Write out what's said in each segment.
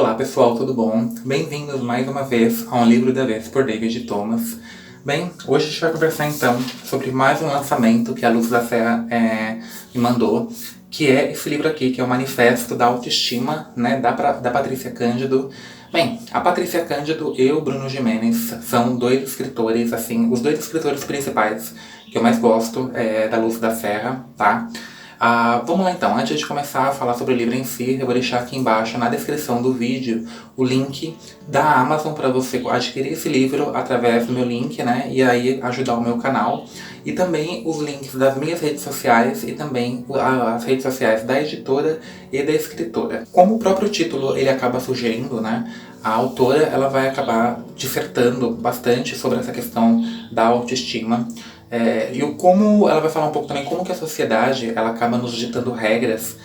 Olá pessoal, tudo bom? Bem-vindos mais uma vez a Um Livro da Vez por David Thomas. Bem, hoje a gente vai conversar então sobre mais um lançamento que a Luz da Serra me mandou, que é esse livro aqui, que é o Manifesto da Autoestima, né, da Patrícia Cândido. Bem, a Patrícia Cândido e o Bruno Gimenez são dois escritores, assim, os dois escritores principais que eu mais gosto da Luz da Serra, tá? Vamos lá então, antes de começar a falar sobre o livro em si, eu vou deixar aqui embaixo na descrição do vídeo o link da Amazon para você adquirir esse livro através do meu link, né, e aí ajudar o meu canal. E também os links das minhas redes sociais e também as redes sociais da editora e da escritora. Como o próprio título ele acaba sugerindo, né, a autora ela vai acabar dissertando bastante sobre essa questão da autoestima. Como ela vai falar um pouco também como que a sociedade ela acaba nos ditando regras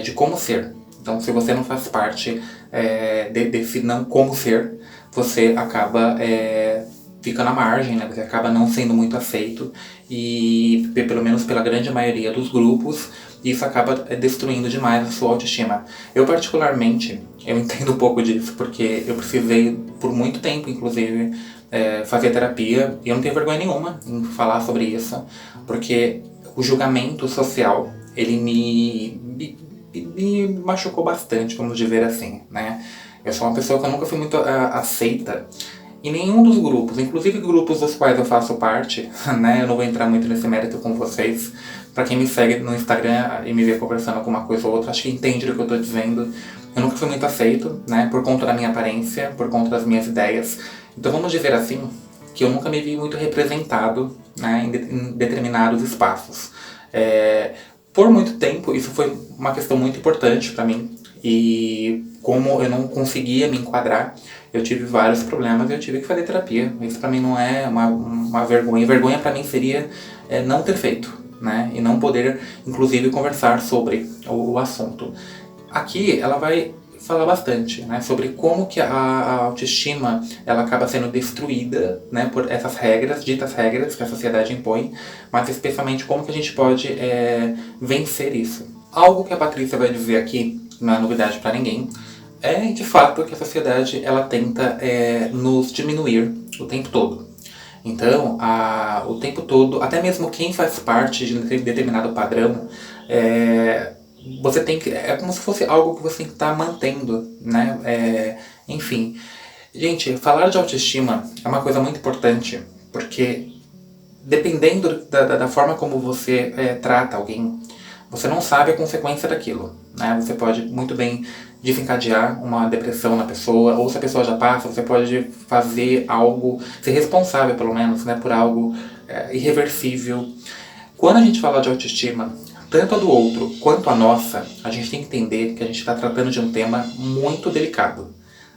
de como ser. Então, se você não faz parte desse não como ser, você acaba ficando à margem, né? Você acaba não sendo muito aceito e, pelo menos pela grande maioria dos grupos, isso acaba destruindo demais a sua autoestima. Eu particularmente, eu entendo um pouco disso, porque eu precisei por muito tempo, inclusive, fazer terapia, e eu não tenho vergonha nenhuma em falar sobre isso, porque o julgamento social, ele me machucou bastante, vamos dizer assim, né? Eu sou uma pessoa que eu nunca fui muito aceita em nenhum dos grupos, inclusive grupos dos quais eu faço parte, né? Eu não vou entrar muito nesse mérito com vocês. Pra quem me segue no Instagram e me vê conversando alguma coisa ou outra, acho que entende do que eu tô dizendo. Eu nunca fui muito aceito, né? Por conta da minha aparência, por conta das minhas ideias. Então vamos dizer assim, que eu nunca me vi muito representado, né, em determinados espaços. Por muito tempo, isso foi uma questão muito importante pra mim. E como eu não conseguia me enquadrar, eu tive vários problemas e eu tive que fazer terapia. Isso pra mim não é uma vergonha. Vergonha pra mim seria não ter feito, né? E não poder, inclusive, conversar sobre o assunto. Aqui ela vai falar bastante, né, sobre como que a autoestima ela acaba sendo destruída, né, por essas regras, ditas regras que a sociedade impõe, mas especialmente como que a gente pode vencer isso. Algo que a Patrícia vai dizer aqui, não é novidade para ninguém, é de fato que a sociedade ela tenta nos diminuir o tempo todo. Então, o tempo todo, até mesmo quem faz parte de um determinado padrão, você tem que... É como se fosse algo que você tem que estar mantendo, né? Enfim. Gente, falar de autoestima é uma coisa muito importante, porque dependendo da forma como você trata alguém, você não sabe a consequência daquilo, né? Você pode muito bem desencadear uma depressão na pessoa, ou se a pessoa já passa, você pode fazer algo, ser responsável pelo menos, né, por algo irreversível. Quando a gente fala de autoestima, tanto a do outro quanto a nossa, a gente tem que entender que a gente está tratando de um tema muito delicado,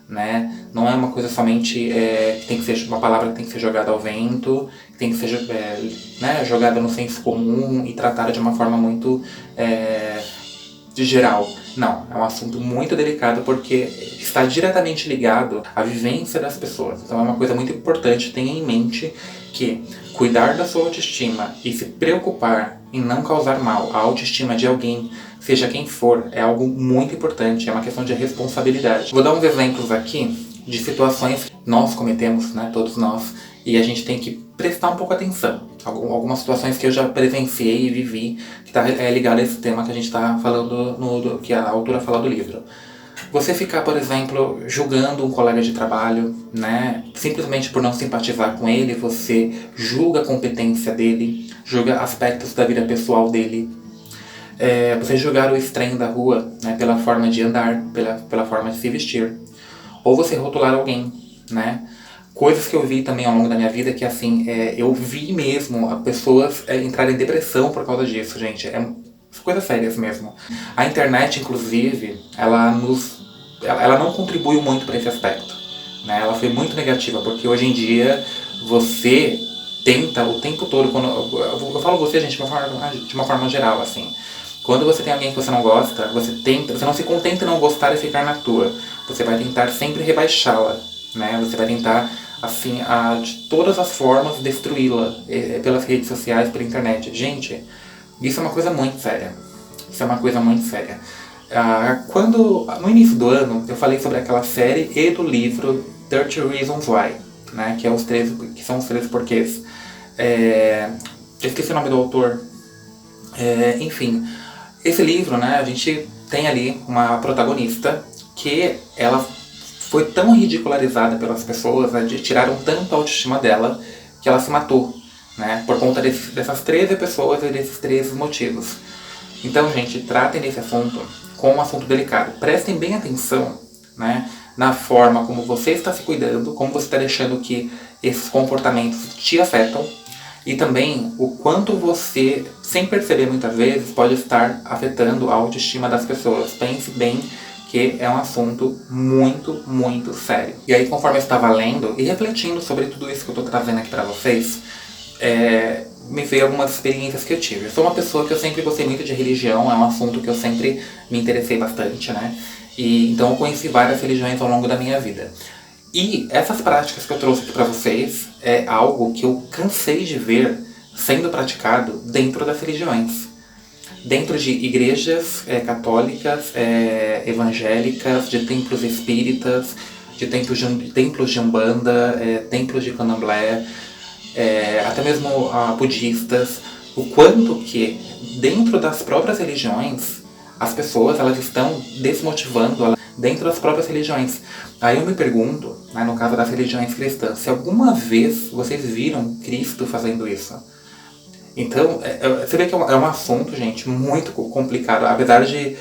né? Não é uma coisa somente que tem que ser uma palavra que tem que ser jogada ao vento, que tem que ser né, jogada no senso comum e tratada de uma forma muito de geral. Não, é um assunto muito delicado porque está diretamente ligado à vivência das pessoas. Então é uma coisa muito importante, tenha em mente que cuidar da sua autoestima e se preocupar em não causar mal à autoestima de alguém, seja quem for, é algo muito importante, é uma questão de responsabilidade. Vou dar uns exemplos aqui de situações que nós cometemos, né, todos nós, e a gente tem que prestar um pouco atenção. Algumas situações que eu já presenciei e vivi, que está ligado a esse tema que a gente está falando, que a autora fala do livro. Você ficar, por exemplo, julgando um colega de trabalho, né? Simplesmente por não simpatizar com ele, você julga a competência dele, julga aspectos da vida pessoal dele. Você julgar o estranho da rua, né? Pela forma de andar, pela forma de se vestir. Ou você rotular alguém, né? Coisas que eu vi também ao longo da minha vida que, assim, eu vi mesmo pessoas entrarem em depressão por causa disso, gente. Coisas sérias mesmo. A internet, inclusive, ela não contribuiu muito para esse aspecto, né? Ela foi muito negativa, porque hoje em dia você tenta o tempo todo, eu falo você, gente, de uma forma geral, assim. Quando você tem alguém que você não gosta, você não se contenta em não gostar e ficar na tua. Você vai tentar sempre rebaixá-la, né? Você vai tentar, assim, de todas as formas, destruí-la pelas redes sociais, pela internet. Gente, isso é uma coisa muito séria. Isso é uma coisa muito séria. No início do ano, eu falei sobre aquela série e do livro 30 Reasons Why, né, que são os 13 porquês. Eu esqueci o nome do autor. Enfim, esse livro, né, a gente tem ali uma protagonista que ela foi tão ridicularizada pelas pessoas, né, tiraram tanto a autoestima dela, que ela se matou, né, por conta dessas 13 pessoas e desses 13 motivos. Então, gente, tratem desse assunto como um assunto delicado. Prestem bem atenção, né, na forma como você está se cuidando, como você está deixando que esses comportamentos te afetam, e também o quanto você, sem perceber muitas vezes, pode estar afetando a autoestima das pessoas. Pense bem que é um assunto muito, muito sério. E aí, conforme eu estava lendo e refletindo sobre tudo isso que eu estou trazendo aqui para vocês, me veio algumas experiências que eu tive. Eu sou uma pessoa que eu sempre gostei muito de religião, é um assunto que eu sempre me interessei bastante, né? E então eu conheci várias religiões ao longo da minha vida. E essas práticas que eu trouxe aqui para vocês é algo que eu cansei de ver sendo praticado dentro das religiões. Dentro de igrejas católicas, evangélicas, de templos espíritas, de templos de Umbanda, templos de Candomblé, até mesmo budistas. O quanto que dentro das próprias religiões as pessoas elas estão desmotivando dentro das próprias religiões. Aí eu me pergunto, né, no caso das religiões cristãs, se alguma vez vocês viram Cristo fazendo isso. Então, você vê que é um assunto, gente, muito complicado. Apesar de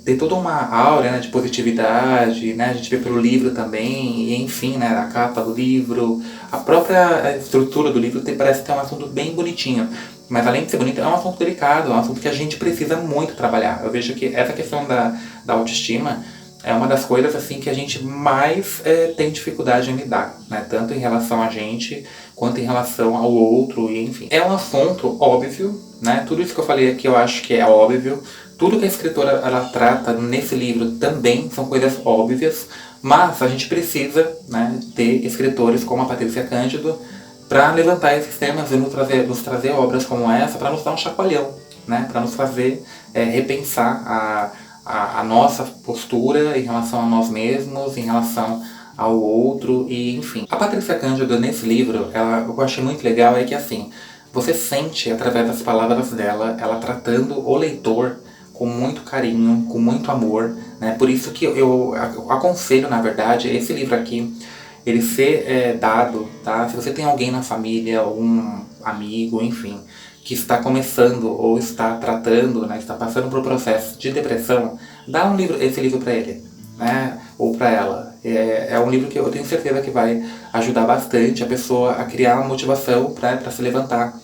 ter toda uma aura, né, de positividade, né, a gente vê pelo livro também, e enfim, né, a capa do livro, a própria estrutura do livro parece ter um assunto bem bonitinho. Mas além de ser bonito, é um assunto delicado, é um assunto que a gente precisa muito trabalhar. Eu vejo que essa questão da autoestima é uma das coisas assim que a gente mais tem dificuldade em lidar, né? Tanto em relação a gente, quanto em relação ao outro, e enfim. É um assunto óbvio, né? Tudo isso que eu falei aqui eu acho que é óbvio. Tudo que a escritora ela trata nesse livro também são coisas óbvias, mas a gente precisa, né, ter escritores como a Patrícia Cândido para levantar esses temas e nos trazer obras como essa, para nos dar um chacoalhão, né? Para nos fazer repensar a nossa postura em relação a nós mesmos, em relação ao outro, e enfim. A Patrícia Cândido, nesse livro, o que eu achei muito legal é que assim, você sente através das palavras dela, ela tratando o leitor com muito carinho, com muito amor, né? Por isso que eu aconselho, na verdade, esse livro aqui, ele ser dado, tá? Se você tem alguém na família, um amigo, enfim, que está começando ou está tratando, né, está passando por um processo de depressão, dá esse livro para ele, né? Ou para ela. É um livro que eu tenho certeza que vai ajudar bastante a pessoa a criar uma motivação para se levantar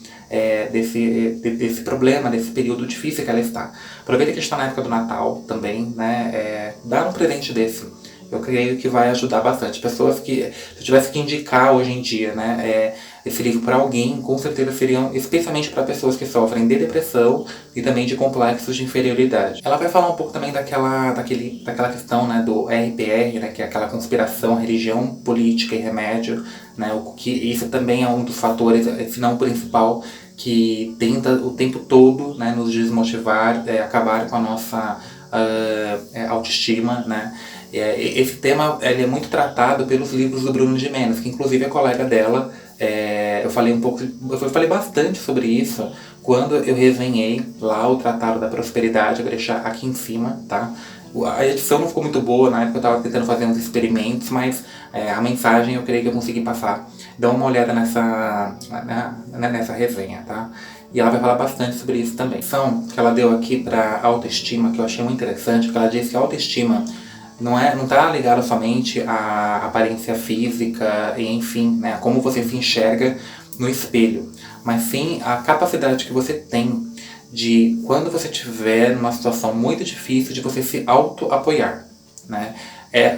desse problema, desse período difícil que ela está. Aproveita que está na época do Natal também, né? Dá um presente desse. Eu creio que vai ajudar bastante. Pessoas que, se eu tivesse que indicar hoje em dia, né, esse livro para alguém, com certeza seriam especialmente para pessoas que sofrem de depressão e também de complexos de inferioridade. Ela vai falar um pouco também daquela questão, né, do RPR, né, que é aquela conspiração, religião, política e remédio, né, que isso também é um dos fatores, se não o principal, que tenta o tempo todo, né, nos desmotivar, acabar com a nossa autoestima, né. Esse tema ele é muito tratado pelos livros do Bruno Gimenez, que inclusive é colega dela. Eu falei bastante sobre isso quando eu resenhei lá o Tratado da Prosperidade. Eu vou deixar aqui em cima, tá? A edição não ficou muito boa, na época eu estava tentando fazer uns experimentos, mas a mensagem eu creio que eu consegui passar. Dá uma olhada nessa resenha, tá? E ela vai falar bastante sobre isso também. A lição que ela deu aqui para autoestima, que eu achei muito interessante, porque ela disse que a autoestima não está ligado somente à aparência física e enfim, né, como você se enxerga no espelho, mas sim a capacidade que você tem de, quando você estiver numa situação muito difícil, de você se auto-apoiar, né?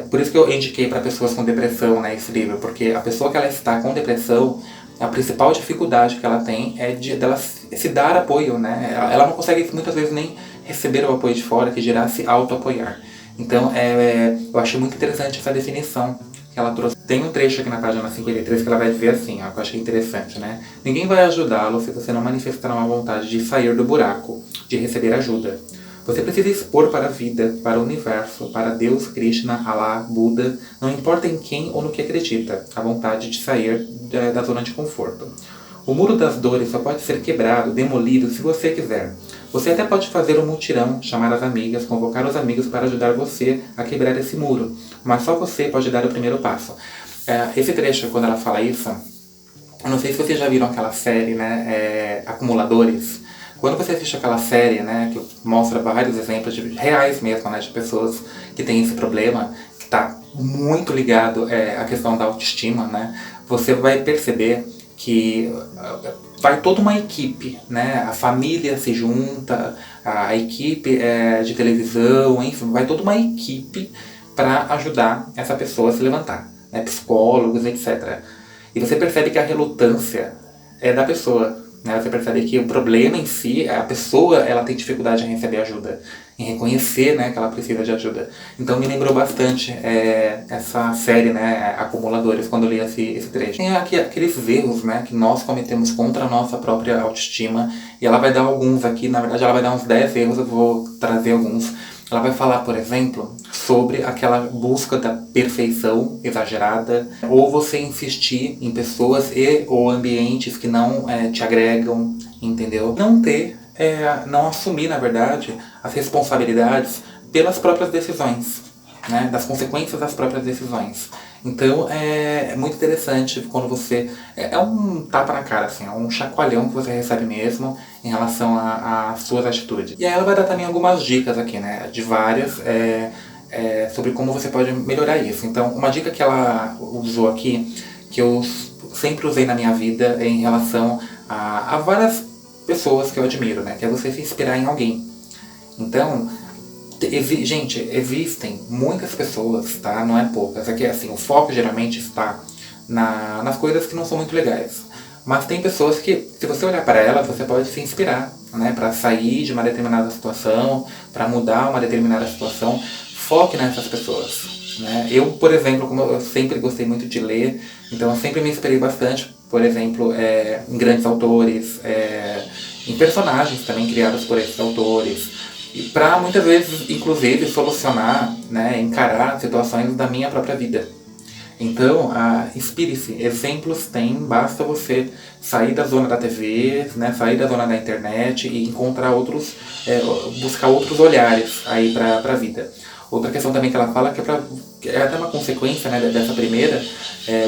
Por isso que eu indiquei para pessoas com depressão, né, esse livro, porque a pessoa que ela está com depressão, a principal dificuldade que ela tem é dela se dar apoio, né? Ela não consegue muitas vezes nem receber o apoio de fora, que dirá se auto-apoiar. Então, eu achei muito interessante essa definição que ela trouxe. Tem um trecho aqui na página 53 que ela vai dizer assim, ó, que eu achei interessante, né? Ninguém vai ajudá-lo se você não manifestar uma vontade de sair do buraco, de receber ajuda. Você precisa expor para a vida, para o universo, para Deus, Krishna, Allah, Buda, não importa em quem ou no que acredita, a vontade de sair da zona de conforto. O muro das dores só pode ser quebrado, demolido, se você quiser. Você até pode fazer um mutirão, chamar as amigas, convocar os amigos para ajudar você a quebrar esse muro, mas só você pode dar o primeiro passo. Esse trecho, quando ela fala isso, eu não sei se vocês já viram aquela série, né, Acumuladores. Quando você assiste aquela série, né, que mostra vários exemplos reais mesmo, né, de pessoas que têm esse problema, que está muito ligado à questão da autoestima, né, você vai perceber que vai toda uma equipe, né, a família se junta, a equipe de televisão, enfim, vai toda uma equipe para ajudar essa pessoa a se levantar, né, psicólogos, etc. E você percebe que a relutância é da pessoa. Né? Você percebe que o problema em si, a pessoa ela tem dificuldade em receber ajuda, em reconhecer, né, que ela precisa de ajuda. Então me lembrou bastante essa série, né, Acumuladores, quando eu li esse trecho. Tem aqui aqueles erros, né, que nós cometemos contra a nossa própria autoestima, e ela vai dar alguns aqui, na verdade ela vai dar uns 10 erros, eu vou trazer alguns. Ela vai falar, por exemplo, sobre aquela busca da perfeição exagerada, ou você insistir em pessoas ou ambientes que não te agregam, entendeu? Não assumir, na verdade, as responsabilidades pelas próprias decisões, né? Das consequências das próprias decisões. Então é muito interessante quando você... É um tapa na cara, assim, é um chacoalhão que você recebe mesmo em relação às suas atitudes. E aí ela vai dar também algumas dicas aqui, né? De várias, sobre como você pode melhorar isso. Então, uma dica que ela usou aqui, que eu sempre usei na minha vida, é em relação a várias pessoas que eu admiro, né? Que é você se inspirar em alguém. Então... Gente, existem muitas pessoas, tá? Não é poucas. Aqui, assim, o foco geralmente está nas coisas que não são muito legais. Mas tem pessoas que, se você olhar para elas, você pode se inspirar, né? Para sair de uma determinada situação, para mudar uma determinada situação. Foque nessas pessoas, né? Eu, por exemplo, como eu sempre gostei muito de ler, então eu sempre me inspirei bastante, por exemplo, em grandes autores, em personagens também criados por esses autores. E para muitas vezes, inclusive, solucionar, né, encarar situações da minha própria vida. Então, inspire-se. Exemplos tem, basta você sair da zona da TV, né, sair da zona da internet e encontrar buscar outros olhares aí para a vida. Outra questão também que ela fala, que é até uma consequência, né, dessa primeira,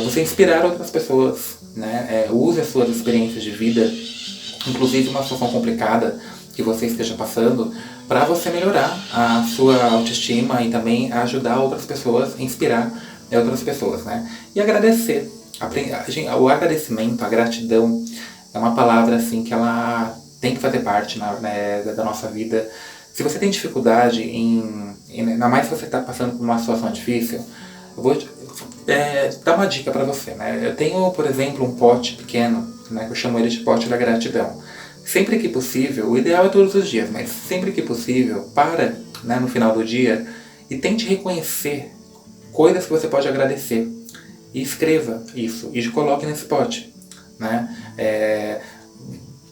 você inspirar outras pessoas, né, use as suas experiências de vida, inclusive uma situação complicada que você esteja passando, para você melhorar a sua autoestima e também ajudar outras pessoas, inspirar outras pessoas, né? E agradecer. O agradecimento, a gratidão, é uma palavra assim que ela tem que fazer parte da nossa vida. Se você tem dificuldade ainda mais se você está passando por uma situação difícil, eu vou dar uma dica para você, né? Eu tenho, por exemplo, um pote pequeno, né, que eu chamo ele de pote da gratidão. Sempre que possível, o ideal é todos os dias, mas sempre que possível, né, no final do dia e tente reconhecer coisas que você pode agradecer. E escreva isso e coloque nesse pote, né?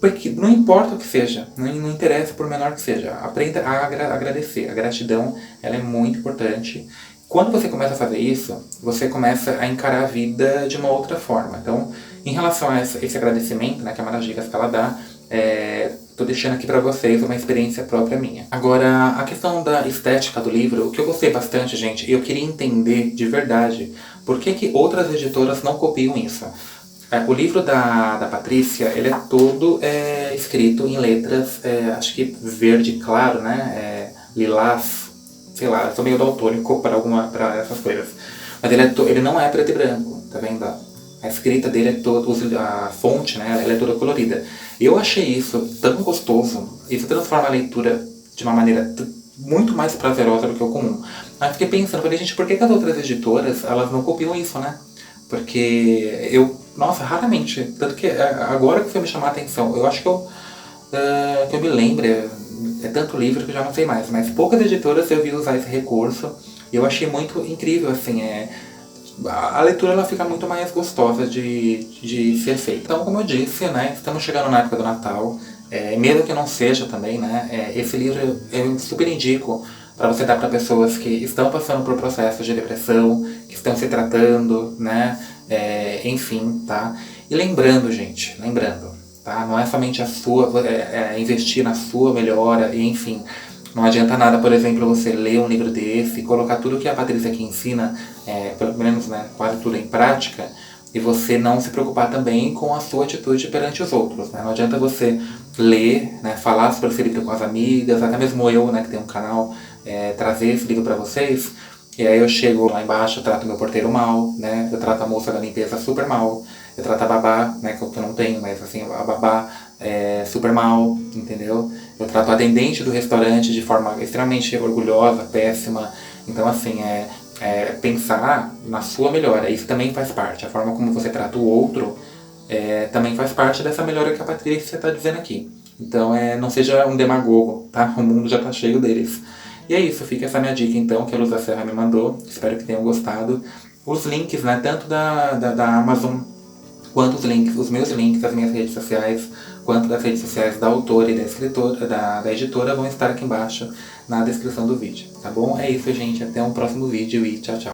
Porque não importa o que seja, não interessa por menor que seja, aprenda a agradecer. A gratidão ela é muito importante. Quando você começa a fazer isso, você começa a encarar a vida de uma outra forma. Então, em relação a esse agradecimento, né, que é uma das dicas que ela dá, tô deixando aqui para vocês uma experiência própria minha. Agora, a questão da estética do livro, o que eu gostei bastante, gente, eu queria entender de verdade por que outras editoras não copiam isso. O livro da Patrícia, ele é todo escrito em letras, acho que verde claro, né, lilás, sei lá, eu sou meio daltônico para essas coisas. Mas ele não é preto e branco, tá vendo? A escrita dele é toda, a fonte, né, ela é toda colorida. Eu achei isso tão gostoso, isso transforma a leitura de uma maneira muito mais prazerosa do que o comum. Aí fiquei pensando, falei, gente, por que as outras editoras, elas não copiam isso, né? Porque nossa, raramente, tanto que agora que foi me chamar a atenção, eu acho que eu me lembro, é tanto livro que eu já não sei mais, mas poucas editoras eu vi usar esse recurso e eu achei muito incrível, assim, a leitura ela fica muito mais gostosa de ser feita. Então, como eu disse, né, estamos chegando na época do Natal, Mesmo que não seja também, né? Esse livro eu super indico para você dar para pessoas que estão passando por processos de depressão, que estão se tratando, né? Enfim, tá? E lembrando, gente, tá? Não é somente a sua, investir na sua melhora, e enfim. Não adianta nada, por exemplo, você ler um livro desse, colocar tudo que a Patrícia aqui ensina, pelo menos, né, quase tudo em prática, e você não se preocupar também com a sua atitude perante os outros, né? Não adianta você ler, né, falar sobre esse livro com as amigas, até mesmo eu, né, que tem um canal, trazer esse livro para vocês, e aí eu chego lá embaixo, eu trato meu porteiro mal, né, eu trato a moça da limpeza super mal, eu trato a babá, né, que eu não tenho, mas assim, a babá super mal, entendeu? Eu trato a atendente do restaurante de forma extremamente orgulhosa, péssima. Então, assim, pensar na sua melhora. Isso também faz parte. A forma como você trata o outro também faz parte dessa melhora que a Patrícia está dizendo aqui. Então, não seja um demagogo, tá? O mundo já está cheio deles. E é isso, fica essa minha dica, então, que a Luz da Serra me mandou. Espero que tenham gostado. Os links, né, tanto da Amazon, quanto os meus links das minhas redes sociais, quanto das redes sociais da autora e da escritora, da editora, vão estar aqui embaixo na descrição do vídeo, tá bom? É isso, gente. Até um próximo vídeo e tchau, tchau.